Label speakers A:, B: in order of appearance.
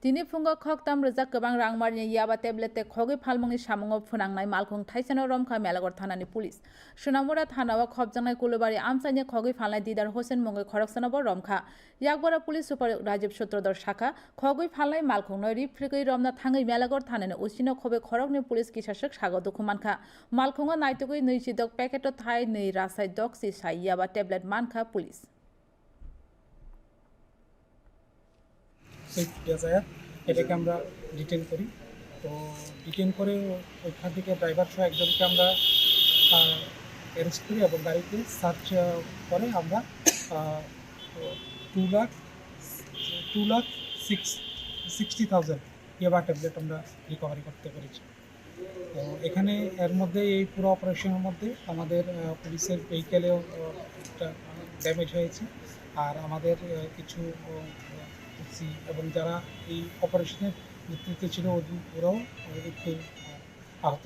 A: Tini funga khok tam rejak kebang rangmarni yaba tablette khogi phalmungni samungo phunangnai malkhung thaisano romkha melagor thanani pulis Sunamura thanawa khobjangnai kulubari amsaini khogi phalnai Didar Hosen mungai khoroksanobo romkha yakbara pulis super Rajiv Sutrodor shakha khogi phalnai malkhungnoi riphrigui romna thangai melagor thanani usino khobe khorokni pulis kisashak sago dokumankha malkhunga naitugui neisidok paketo thai nei rasai doksi sai yaba tablet mankha pulis
B: এটাকে আমরা detain করি। তো detain করে ওইখান থেকে driver সহ একজনকে আমরা অ্যারেস্ট করি এবং গাড়িতে সার্চ করে আমরা 2,60,000 ইয়াবা ট্যাবলেট আমরা রিকভারি করতে পেরেছি। তো এখানে এর মধ্যে এই পুরো অপারেশনের মধ্যে আমাদের পুলিশের ভেহিকেলেও ড্যামেজ হয়েছে আর আমাদের কিছু এবং যারা এই অপারেশনের নেতৃত্বে ছিল ওরাও একটু আহত।